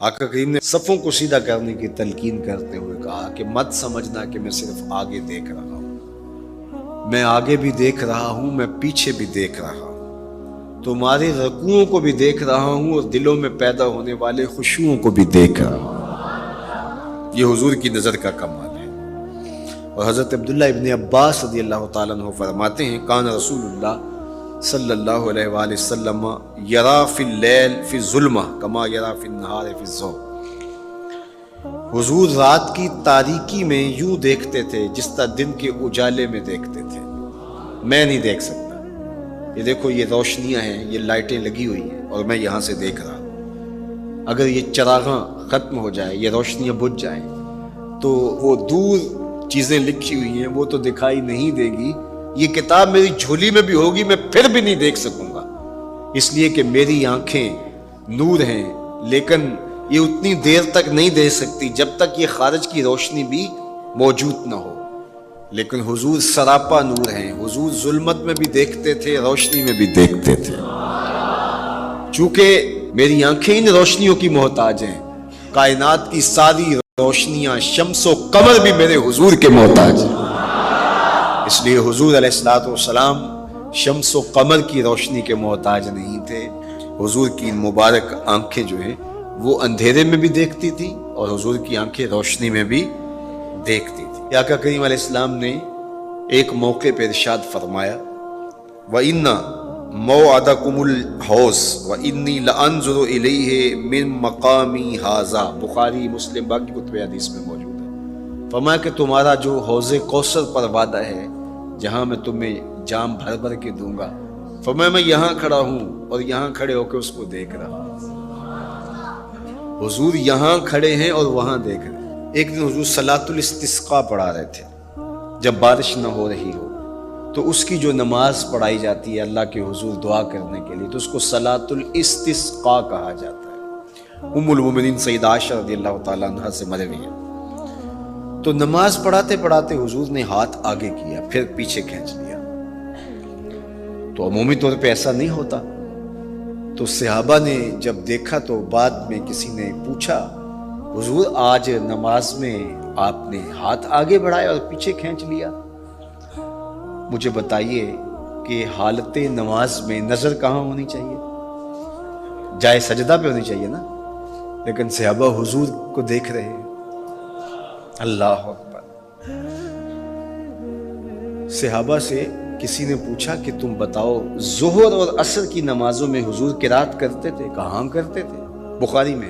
آقا کریم نے صفوں کو سیدھا کرنے کی تلقین کرتے ہوئے کہا کہ مت سمجھنا کہ میں صرف آگے دیکھ رہا ہوں، میں آگے بھی دیکھ رہا ہوں، میں پیچھے بھی دیکھ رہا ہوں، تمہارے رکوعوں کو بھی دیکھ رہا ہوں اور دلوں میں پیدا ہونے والے خشوعوں کو بھی دیکھ رہا ہوں۔ یہ حضور کی نظر کا کمال ہے۔ اور حضرت عبداللہ ابن عباس رضی اللہ تعالیٰ عنہ فرماتے ہیں کان رسول اللہ صلی اللہ علیہ وآلہ وسلم یرا فی اللیل فی الظلمہ کما یرا فی النہار فی الضوء، حضور رات کی تاریکی میں یوں دیکھتے تھے جس طرح دن کے اجالے میں دیکھتے تھے۔ میں نہیں دیکھ سکتا، یہ دیکھو یہ روشنیاں ہیں، یہ لائٹیں لگی ہوئی ہیں اور میں یہاں سے دیکھ رہا ہوں، اگر یہ چراغاں ختم ہو جائے، یہ روشنیاں بجھ جائیں تو وہ دور چیزیں لکھی ہوئی ہیں وہ تو دکھائی نہیں دے گی، یہ کتاب میری جھولی میں بھی ہوگی میں پھر بھی نہیں دیکھ سکوں گا، اس لیے کہ میری آنکھیں نور ہیں، لیکن یہ اتنی دیر تک نہیں دیکھ سکتی جب تک یہ خارج کی روشنی بھی موجود نہ ہو۔ لیکن حضور سراپا نور ہیں، حضور ظلمت میں بھی دیکھتے تھے، روشنی میں بھی دیکھتے تھے۔ چونکہ میری آنکھیں ان روشنیوں کی محتاج ہیں، کائنات کی ساری روشنیاں شمس و قمر بھی میرے حضور کے محتاج ہیں، اس لیے حضور علیہ السلام شمس و قمر کی روشنی کے محتاج نہیں تھے۔ حضور کی مبارک آنکھیں جو ہیں وہ اندھیرے میں بھی دیکھتی تھی اور حضور کی آنکھیں روشنی میں بھی دیکھتی تھی۔ آقا کریم علیہ السلام نے ایک موقع پہ ارشاد فرمایا وَإِنَّ مَوْعَدَكُمُ الْحَوْضُ وَإِنِّي لَأَنظُرُ إِلَيْهِ مِن مَقَامِي هَٰذَا، بخاری مسلم باقی کتب حدیث میں موجود ہے۔ فرمایا کہ تمہارا جو حوض کوثر پر وعدہ ہے جہاں میں تمہیں جام بھر بھر کے دوں گا، فرمایا میں یہاں کھڑا ہوں اور یہاں کھڑے ہو کے اس کو دیکھ رہا ہوں۔ حضور یہاں کھڑے ہیں اور وہاں دیکھ رہے ہیں۔ ایک دن حضور صلاۃ الاستسقاء پڑھا رہے تھے، جب بارش نہ ہو رہی ہو تو اس کی جو نماز پڑھائی جاتی ہے اللہ کے حضور دعا کرنے کے لیے تو اس کو صلاۃ الاستسقاء کہا جاتا ہے۔ ام المومنین سیدہ عائشہ رضی اللہ تعالیٰ عنہا سے مروی ہے۔ تو نماز پڑھاتے پڑھاتے حضور نے ہاتھ آگے کیا پھر پیچھے کھینچ لیا، تو عمومی طور پہ ایسا نہیں ہوتا۔ تو صحابہ نے جب دیکھا تو بعد میں کسی نے پوچھا حضور آج نماز میں آپ نے ہاتھ آگے بڑھایا اور پیچھے کھینچ لیا، مجھے بتائیے کہ حالت نماز میں نظر کہاں ہونی چاہیے؟ جائے سجدہ پہ ہونی چاہیے نا، لیکن صحابہ حضور کو دیکھ رہے ہیں۔ اللہ اکبر۔ صحابہ سے کسی نے پوچھا کہ تم بتاؤ ظہر اور عصر کی نمازوں میں حضور قرات کرتے تھے؟ کہاں کرتے تھے؟ بخاری میں۔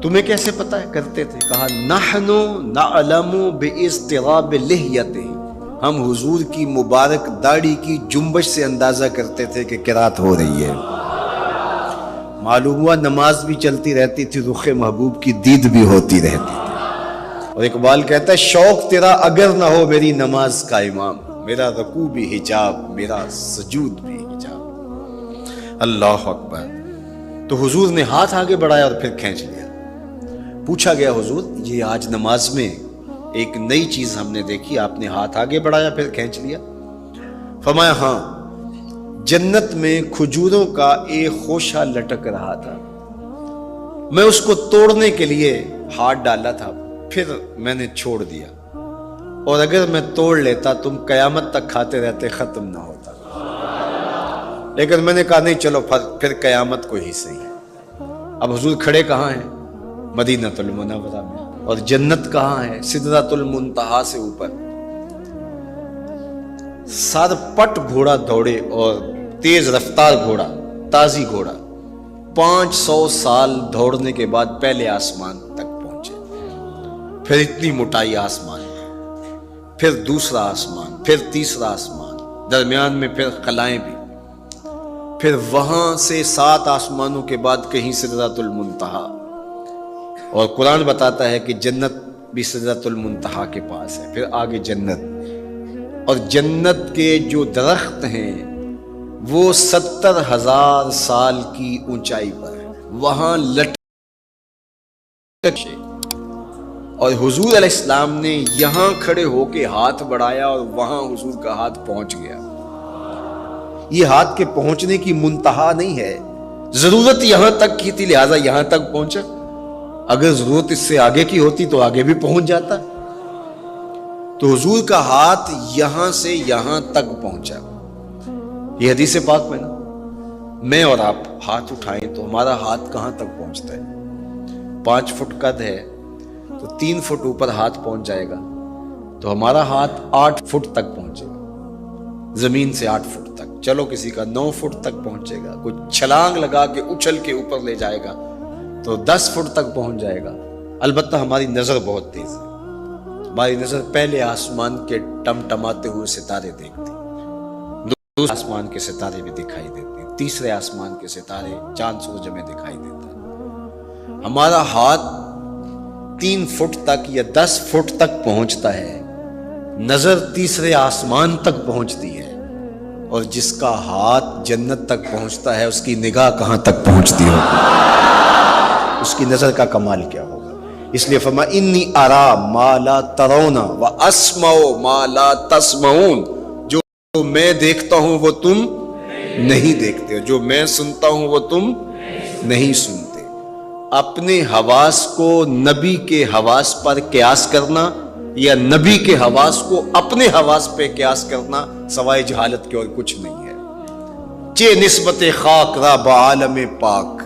تمہیں کیسے پتا ہے کرتے تھے؟ کہا نحن نعلم باضطراب لحیتہ، ہم حضور کی مبارک داڑھی کی جنبش سے اندازہ کرتے تھے کہ قرات ہو رہی ہے۔ معلوم ہوا نماز بھی چلتی رہتی تھی، رخ محبوب کی دید بھی ہوتی رہتی تھی۔ اور اقبال کہتا ہے شوق تیرا اگر نہ ہو میری نماز کا امام، میرا رکوع بھی حجاب میرا سجود بھی حجاب۔ اللہ اکبر۔ تو حضور نے ہاتھ آگے بڑھایا اور پھر کھینچ لیا۔ پوچھا گیا حضور یہ آج نماز میں ایک نئی چیز ہم نے دیکھی، آپ نے ہاتھ آگے بڑھایا پھر کھینچ لیا؟ فرمایا ہاں، جنت میں کھجوروں کا ایک خوشہ لٹک رہا تھا، میں اس کو توڑنے کے لیے ہاتھ ڈالا تھا پھر میں نے چھوڑ دیا، اور اگر میں توڑ لیتا تم قیامت تک کھاتے رہتے ختم نہ ہوتا، لیکن میں نے کہا نہیں چلو پھر قیامت کو ہی صحیح۔ اب حضور کھڑے کہاں ہیں؟ مدینہ المنورہ میں، اور جنت کہاں ہے؟ سدرۃ المنتہا سے اوپر۔ سر پٹ گھوڑا دوڑے اور تیز رفتار گھوڑا، تازی گھوڑا، 500 سال دوڑنے کے بعد پہلے آسمان تک پہنچے، پھر اتنی موٹائی آسمان، پھر دوسرا آسمان، پھر تیسرا آسمان، درمیان میں پھر خلائیں بھی، پھر وہاں سے 7 آسمانوں کے بعد کہیں سدرۃ المنتہا، اور قرآن بتاتا ہے کہ جنت بھی سدرۃ المنتہا کے پاس ہے، پھر آگے جنت، اور جنت کے جو درخت ہیں وہ 70,000 سال کی اونچائی پر ہے، وہاں لٹک، اور حضور علیہ السلام نے یہاں کھڑے ہو کے ہاتھ بڑھایا اور وہاں حضور کا ہاتھ پہنچ گیا۔ یہ ہاتھ کے پہنچنے کی منتہا نہیں ہے، ضرورت یہاں تک کی تھی لہٰذا یہاں تک پہنچا، اگر ضرورت اس سے آگے کی ہوتی تو آگے بھی پہنچ جاتا. تو حضور کا ہاتھ یہاں سے یہاں تک پہنچا. یہ حدیث پاک میں نا میں اور آپ ہاتھ اٹھائیں تو ہمارا ہاتھ کہاں تک پہنچتا ہے؟ 5 فٹ قد ہے تو 3 فٹ اوپر ہاتھ پہنچ جائے گا تو ہمارا ہاتھ 8 فٹ تک پہنچے گا، زمین سے 8 فٹ تک. چلو کسی کا 9 فٹ تک پہنچے گا، کوئی چھلانگ لگا کے اچھل کے اوپر لے جائے گا تو 10 فٹ تک پہنچ جائے گا. البتہ ہماری نظر بہت تیز ہے، ہماری نظر پہلے آسمان کے ٹمٹماتے ہوئے ستارے دیکھتی، دوسرے آسمان کے ستارے بھی دکھائی دیتے، تیسرے آسمان کے ستارے چاند سورج میں دکھائی دیتا. ہمارا ہاتھ 3 فٹ تک یا 10 فٹ تک پہنچتا ہے، نظر تیسرے آسمان تک پہنچتی ہے، اور جس کا ہاتھ جنت تک پہنچتا ہے اس کی نگاہ کہاں تک پہنچتی ہوگی، اس کی نظر کا کمال کیا ہوگا. اس لیے فرمایا انی ارا ما لا ترون واسمع ما لا تسمعون، جو میں دیکھتا ہوں وہ تم نہیں دیکھتے، جو میں سنتا ہوں وہ تم نہیں سنتے. اپنے حواس کو نبی کے حواس پر قیاس کرنا یا نبی کے حواس کو اپنے حواس پہ قیاس کرنا سوائے جہالت کے اور کچھ نہیں ہے. چے نسبت خاک را بعالم پاک،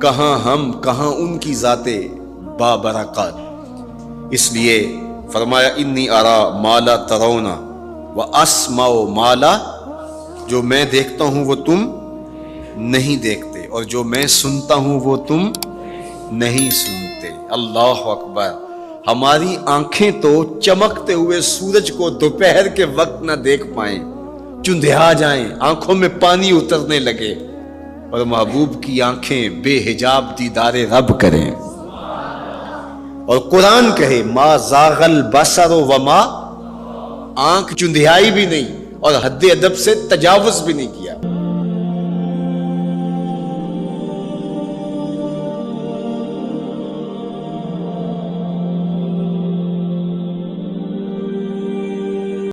کہاں ہم کہاں ان کی ذاتیں بابرکات. اس لیے فرمایا انی ارا ما لا ترون واسمع ما لا، جو میں دیکھتا ہوں وہ تم نہیں دیکھتے اور جو میں سنتا ہوں وہ تم نہیں سنتے. اللہ اکبر. ہماری آنکھیں تو چمکتے ہوئے سورج کو دوپہر کے وقت نہ دیکھ پائیں، چندھیا جائیں، آنکھوں میں پانی اترنے لگے، اور محبوب کی آنکھیں بے حجاب دیدار رب کریں. اور قرآن کہے ما زاغ البصر وما، آنکھ چندھیائی بھی نہیں اور حد ادب سے تجاوز بھی نہیں کیا.